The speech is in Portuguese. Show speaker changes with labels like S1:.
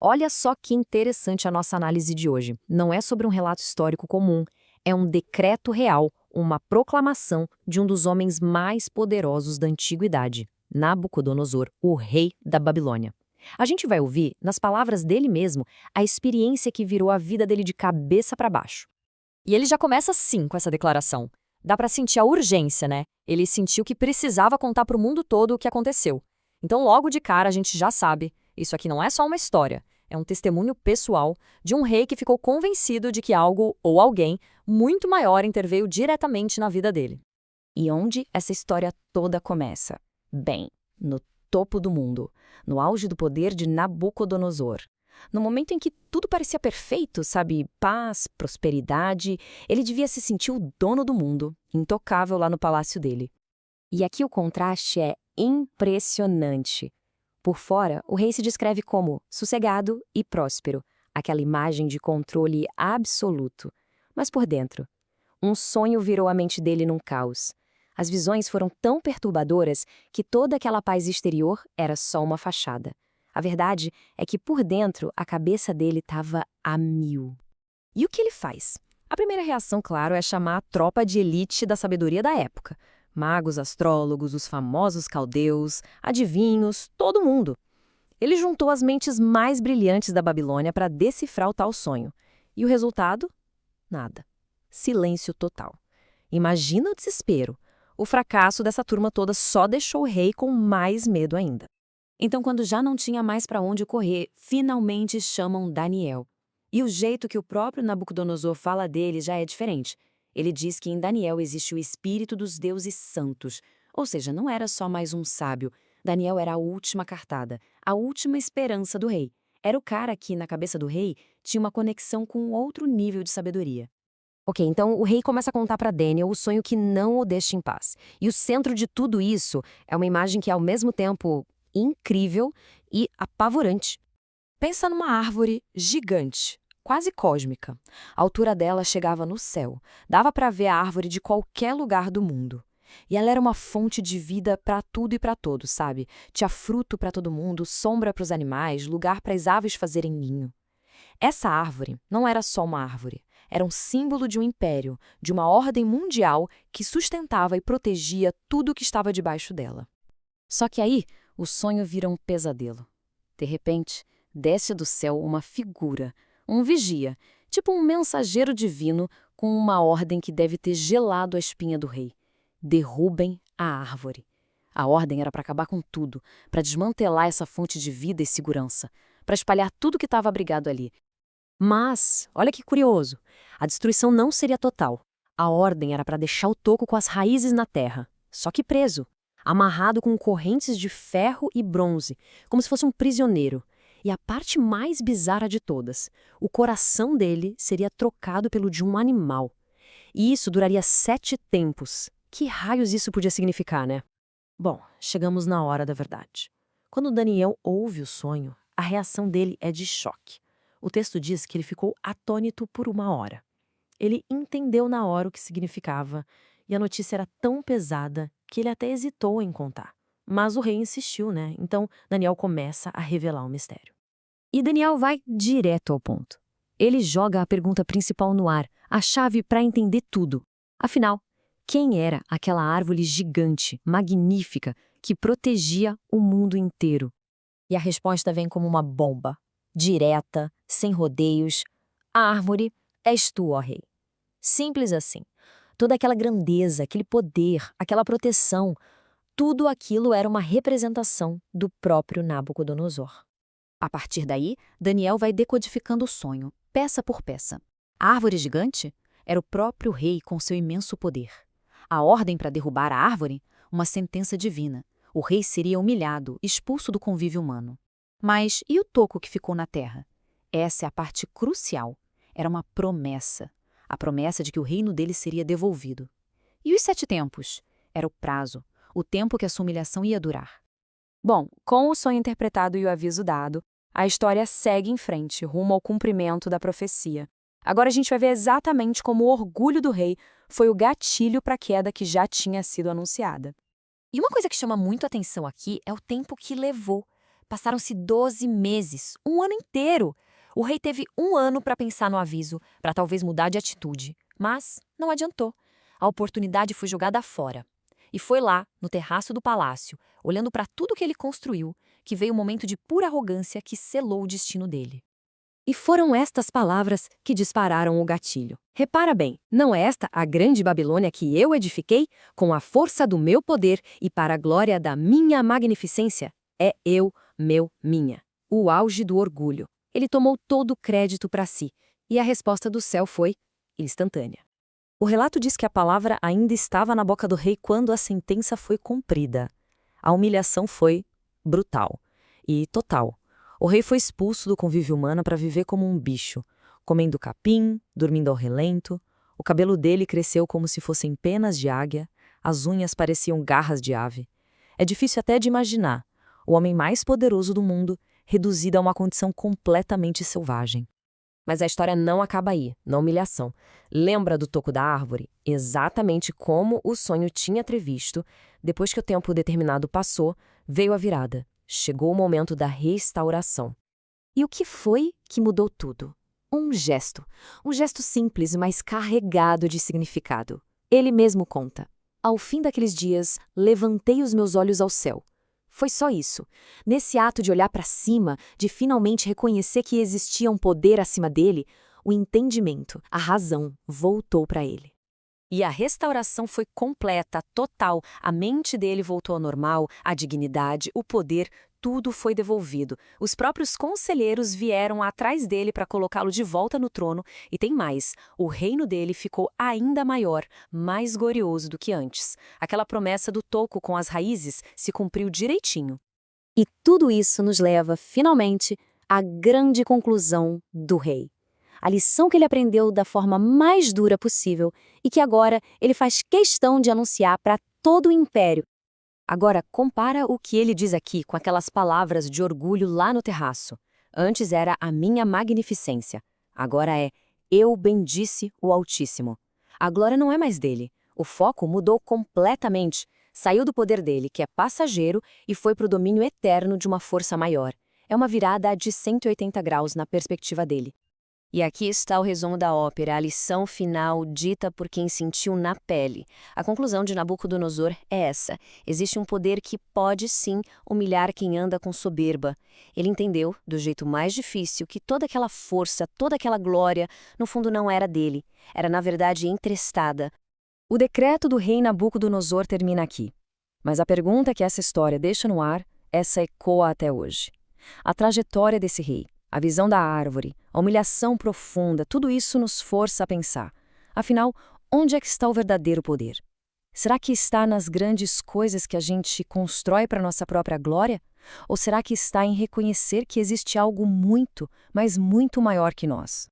S1: Olha só que interessante a nossa análise de hoje. Não é sobre um relato histórico comum, é um decreto real, uma proclamação de um dos homens mais poderosos da antiguidade, Nabucodonosor, o rei da Babilônia. A gente vai ouvir, nas palavras dele mesmo, a experiência que virou a vida dele de cabeça para baixo.
S2: E ele já começa assim com essa declaração. Dá pra sentir a urgência, né? Ele sentiu que precisava contar pro mundo todo o que aconteceu. Então, logo de cara, a gente já sabe, isso aqui não é só uma história, é um testemunho pessoal de um rei que ficou convencido de que algo ou alguém muito maior interveio diretamente na vida dele.
S1: E onde essa história toda começa? Bem, no topo do mundo, no auge do poder de Nabucodonosor. No momento em que tudo parecia perfeito, sabe, paz, prosperidade, ele devia se sentir o dono do mundo, intocável lá no palácio dele. E aqui o contraste é impressionante. Por fora, o rei se descreve como sossegado e próspero, aquela imagem de controle absoluto. Mas por dentro, um sonho virou a mente dele num caos. As visões foram tão perturbadoras que toda aquela paz exterior era só uma fachada. A verdade é que por dentro a cabeça dele estava a mil. E o que ele faz? A primeira reação, claro, é chamar a tropa de elite da sabedoria da época. Magos, astrólogos, os famosos caldeus, adivinhos, todo mundo. Ele juntou as mentes mais brilhantes da Babilônia para decifrar o tal sonho. E o resultado? Nada. Silêncio total. Imagina o desespero. O fracasso dessa turma toda só deixou o rei com mais medo ainda. Então, quando já não tinha mais para onde correr, finalmente chamam Daniel. E o jeito que o próprio Nabucodonosor fala dele já é diferente. Ele diz que em Daniel existe o espírito dos deuses santos. Ou seja, não era só mais um sábio. Daniel era a última cartada, a última esperança do rei. Era o cara que, na cabeça do rei, tinha uma conexão com outro nível de sabedoria. Ok, então o rei começa a contar para Daniel o sonho que não o deixa em paz. E o centro de tudo isso é uma imagem que é ao mesmo tempo incrível e apavorante. Pensa numa árvore gigante, quase cósmica. A altura dela chegava no céu. Dava para ver a árvore de qualquer lugar do mundo. E ela era uma fonte de vida para tudo e para todos, sabe? Tinha fruto para todo mundo, sombra para os animais, lugar para as aves fazerem ninho. Essa árvore não era só uma árvore. Era um símbolo de um império, de uma ordem mundial que sustentava e protegia tudo o que estava debaixo dela. Só que aí, o sonho vira um pesadelo. De repente, desce do céu uma figura, um vigia, tipo um mensageiro divino com uma ordem que deve ter gelado a espinha do rei. Derrubem a árvore. A ordem era para acabar com tudo, para desmantelar essa fonte de vida e segurança, para espalhar tudo que estava abrigado ali. Mas, olha que curioso, a destruição não seria total. A ordem era para deixar o toco com as raízes na terra, só que preso, amarrado com correntes de ferro e bronze, como se fosse um prisioneiro. E a parte mais bizarra de todas, o coração dele seria trocado pelo de um animal. E isso duraria 7 tempos. Que raios isso podia significar, né? Bom, chegamos na hora da verdade. Quando Daniel ouve o sonho, a reação dele é de choque. O texto diz que ele ficou atônito por 1 hora. Ele entendeu na hora o que significava, e a notícia era tão pesada que ele até hesitou em contar. Mas o rei insistiu, né? Então Daniel começa a revelar o mistério. E Daniel vai direto ao ponto. Ele joga a pergunta principal no ar, a chave para entender tudo. Afinal, quem era aquela árvore gigante, magnífica, que protegia o mundo inteiro? E a resposta vem como uma bomba, direta, sem rodeios. A árvore és tu, ó rei. Simples assim. Toda aquela grandeza, aquele poder, aquela proteção, tudo aquilo era uma representação do próprio Nabucodonosor. A partir daí, Daniel vai decodificando o sonho, peça por peça. A árvore gigante era o próprio rei com seu imenso poder. A ordem para derrubar a árvore, uma sentença divina. O rei seria humilhado, expulso do convívio humano. Mas e o toco que ficou na terra? Essa é a parte crucial. Era uma promessa. A promessa de que o reino dele seria devolvido. E os 7 tempos? Era o prazo, o tempo que essa humilhação ia durar. Bom, com o sonho interpretado e o aviso dado, a história segue em frente, rumo ao cumprimento da profecia. Agora a gente vai ver exatamente como o orgulho do rei foi o gatilho para a queda que já tinha sido anunciada. E uma coisa que chama muito atenção aqui é o tempo que levou.
S3: Passaram-se 12 meses, um ano inteiro. O rei teve um ano para pensar no aviso, para talvez mudar de atitude. Mas não adiantou. A oportunidade foi jogada fora. E foi lá, no terraço do palácio, olhando para tudo que ele construiu, que veio o momento de pura arrogância que selou o destino dele.
S1: E foram estas palavras que dispararam o gatilho. Repara bem, não é esta a grande Babilônia que eu edifiquei com a força do meu poder e para a glória da minha magnificência? É eu, meu, minha. O auge do orgulho. Ele tomou todo o crédito para si, e a resposta do céu foi instantânea. O relato diz que a palavra ainda estava na boca do rei quando a sentença foi cumprida. A humilhação foi brutal e total. O rei foi expulso do convívio humano para viver como um bicho, comendo capim, dormindo ao relento. O cabelo dele cresceu como se fossem penas de águia, as unhas pareciam garras de ave. É difícil até de imaginar o homem mais poderoso do mundo reduzido a uma condição completamente selvagem. Mas a história não acaba aí, na humilhação. Lembra do toco da árvore? Exatamente como o sonho tinha previsto, depois que o tempo determinado passou, veio a virada. Chegou o momento da restauração. E o que foi que mudou tudo? Um gesto. Um gesto simples, mas carregado de significado. Ele mesmo conta. Ao fim daqueles dias, levantei os meus olhos ao céu. Foi só isso. Nesse ato de olhar para cima, de finalmente reconhecer que existia um poder acima dele, o entendimento, a razão, voltou para ele. E a restauração foi completa, total. A mente dele voltou ao normal, a dignidade, o poder, tudo foi devolvido. Os próprios conselheiros vieram atrás dele para colocá-lo de volta no trono. E tem mais, o reino dele ficou ainda maior, mais glorioso do que antes. Aquela promessa do toco com as raízes se cumpriu direitinho. E tudo isso nos leva, finalmente, à grande conclusão do rei. A lição que ele aprendeu da forma mais dura possível e que agora ele faz questão de anunciar para todo o império. Agora, compara o que ele diz aqui com aquelas palavras de orgulho lá no terraço. Antes era a minha magnificência. Agora é eu bendisse o Altíssimo. A glória não é mais dele. O foco mudou completamente. Saiu do poder dele, que é passageiro, e foi para o domínio eterno de uma força maior. É uma virada de 180 graus na perspectiva dele. E aqui está o resumo da ópera, a lição final dita por quem sentiu na pele. A conclusão de Nabucodonosor é essa. Existe um poder que pode, sim, humilhar quem anda com soberba. Ele entendeu, do jeito mais difícil, que toda aquela força, toda aquela glória, no fundo não era dele. Era, na verdade, emprestada. O decreto do rei Nabucodonosor termina aqui. Mas a pergunta que essa história deixa no ar, essa ecoa até hoje. A trajetória desse rei, a visão da árvore, a humilhação profunda, tudo isso nos força a pensar. Afinal, onde é que está o verdadeiro poder? Será que está nas grandes coisas que a gente constrói para nossa própria glória? Ou será que está em reconhecer que existe algo muito, mas muito maior que nós?